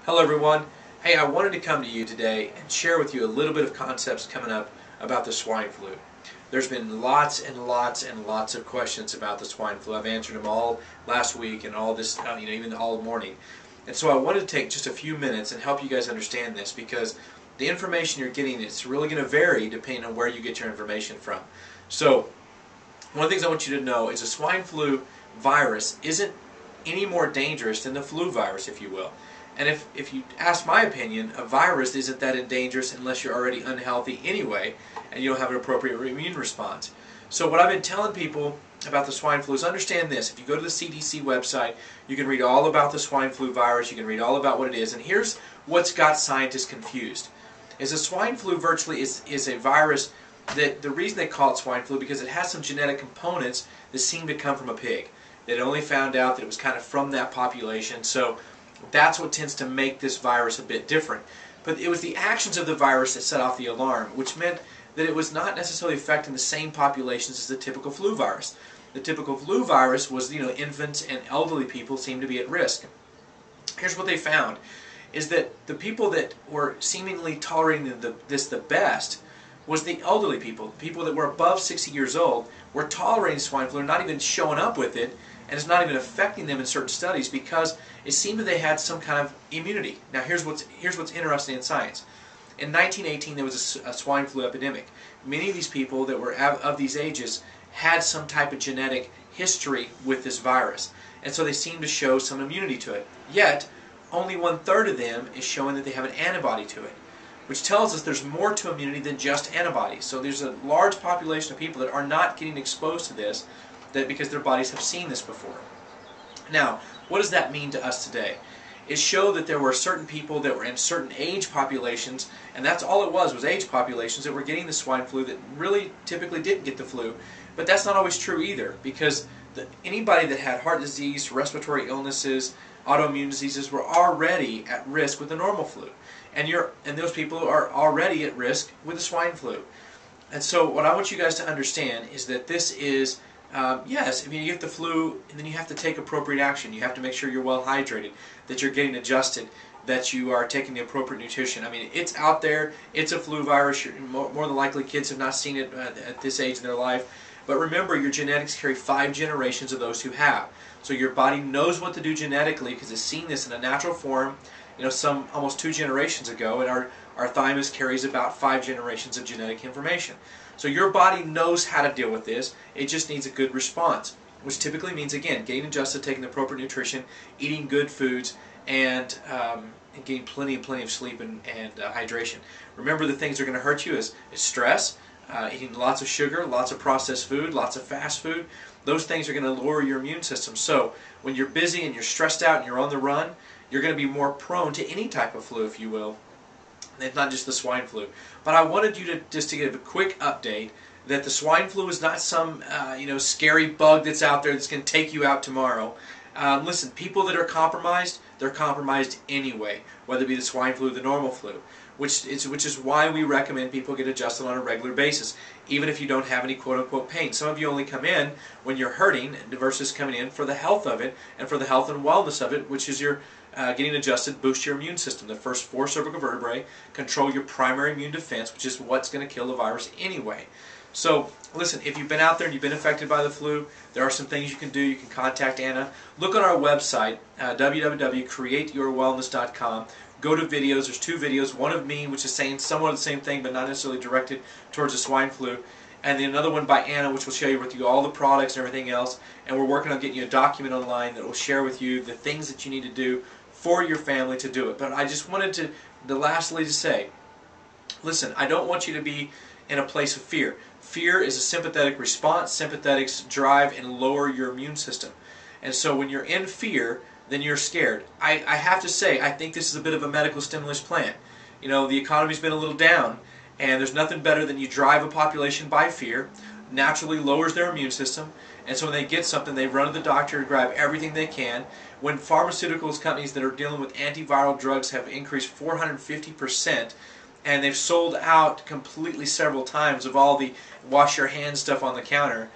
Hello everyone. Hey, I wanted to come to you today and share with you a little bit of concepts coming up about the swine flu. There's been lots and lots and lots of questions about the swine flu. I've answered them all last week and all this, even all morning. And so I wanted to take just a few minutes and help you guys understand this, because the information you're getting is really going to vary depending on where you get your information from. So one of the things I want you to know is the swine flu virus isn't any more dangerous than the flu virus, if you will. And if you ask my opinion, a virus isn't that dangerous unless you're already unhealthy anyway and you don't have an appropriate immune response. So what I've been telling people about the swine flu is understand this. If you go to the CDC website, you can read all about the swine flu virus, you can read all about what it is, and here's what's got scientists confused. Is the swine flu virtually is a virus that the reason they call it swine flu because it has some genetic components that seem to come from a pig. They'd only found out that it was kind of from that population, so that's what tends to make this virus a bit different. But it was the actions of the virus that set off the alarm, which meant that it was not necessarily affecting the same populations as the typical flu virus. The typical flu virus was, infants and elderly people seemed to be at risk. Here's what they found, is that the people that were seemingly tolerating this the best was the elderly people. The people that were above 60 years old were tolerating swine flu, not even showing up with it, and it's not even affecting them in certain studies because it seemed that they had some kind of immunity. Now here's what's interesting in science. In 1918 there was a swine flu epidemic. Many of these people that were of these ages had some type of genetic history with this virus, and so they seemed to show some immunity to it. Yet only 1/3 of them is showing that they have an antibody to it, which tells us there's more to immunity than just antibodies. So there's a large population of people that are not getting exposed to this because their bodies have seen this before. Now, what does that mean to us today? It showed that there were certain people that were in certain age populations, and that's all it was age populations that were getting the swine flu that really typically didn't get the flu. But that's not always true either, because anybody that had heart disease, respiratory illnesses, autoimmune diseases were already at risk with the normal flu. And those people are already at risk with the swine flu. And so what I want you guys to understand is that this is yes, you get the flu, and then you have to take appropriate action. You have to make sure you're well hydrated, that you're getting adjusted, that you are taking the appropriate nutrition. I mean, it's out there. It's a flu virus. More than likely, kids have not seen it at this age in their life. But remember, your genetics carry 5 generations of those who have. So your body knows what to do genetically because it's seen this in a natural form, some almost 2 generations ago, and our thymus carries about 5 generations of genetic information. So your body knows how to deal with this. It just needs a good response, which typically means, again, getting adjusted, taking the appropriate nutrition, eating good foods, and getting plenty of sleep and hydration. Remember, the things that are going to hurt you is stress, eating lots of sugar, lots of processed food, lots of fast food. Those things are going to lower your immune system. So when you're busy and you're stressed out and you're on the run, you're going to be more prone to any type of flu, if you will. It's not just the swine flu. But I wanted you to just to give a quick update that the swine flu is not some scary bug that's out there that's going to take you out tomorrow. Listen, people that are compromised, they're compromised anyway, whether it be the swine flu or the normal flu, which is why we recommend people get adjusted on a regular basis, even if you don't have any quote-unquote pain. Some of you only come in when you're hurting versus coming in for the health of it and for the health and wellness of it, which is your getting adjusted, boost your immune system. The first 4 cervical vertebrae control your primary immune defense, which is what's going to kill the virus anyway. So listen, if you've been out there and you've been affected by the flu, there are some things you can do. You can contact Anna. Look on our website, www.createyourwellness.com. Go to videos. There's 2 videos. One of me, which is saying somewhat the same thing, but not necessarily directed towards the swine flu. And then another one by Anna, which will show you all the products and everything else. And we're working on getting you a document online that will share with you the things that you need to do for your family to do it. But I just wanted to lastly to say, listen, I don't want you to be in a place of fear. Fear is a sympathetic response. Sympathetics drive and lower your immune system. And so when you're in fear, then you're scared. I have to say, I think this is a bit of a medical stimulus plan. The economy's been a little down, and there's nothing better than you drive a population by fear, naturally lowers their immune system, and so when they get something, they run to the doctor to grab everything they can. When pharmaceuticals companies that are dealing with antiviral drugs have increased 450%, and they've sold out completely several times of all the wash your hands stuff on the counter,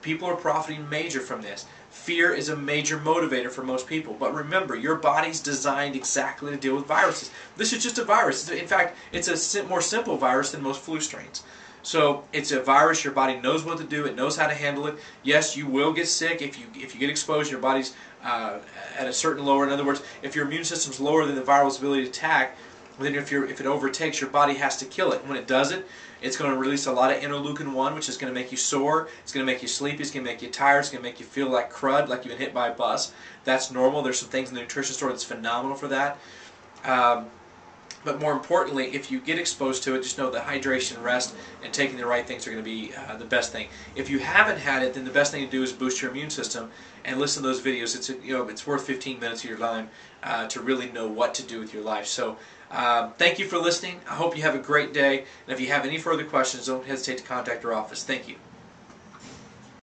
people are profiting major from this. Fear is a major motivator for most people. But remember, your body's designed exactly to deal with viruses. This is just a virus. In fact, it's a more simple virus than most flu strains. So it's a virus. Your body knows what to do. It knows how to handle it. Yes, you will get sick if you get exposed. Your body's at a certain lower. In other words, if your immune system's lower than the viral's ability to attack, then if it overtakes, your body has to kill it. When it does it, it's going to release a lot of interleukin-1, which is going to make you sore. It's going to make you sleepy. It's going to make you tired. It's going to make you feel like crud, like you've been hit by a bus. That's normal. There's some things in the nutrition store that's phenomenal for that. But more importantly, if you get exposed to it, just know that hydration, rest, and taking the right things are going to be the best thing. If you haven't had it, then the best thing to do is boost your immune system and listen to those videos. It's worth 15 minutes of your time to really know what to do with your life. So thank you for listening. I hope you have a great day. And if you have any further questions, don't hesitate to contact our office. Thank you.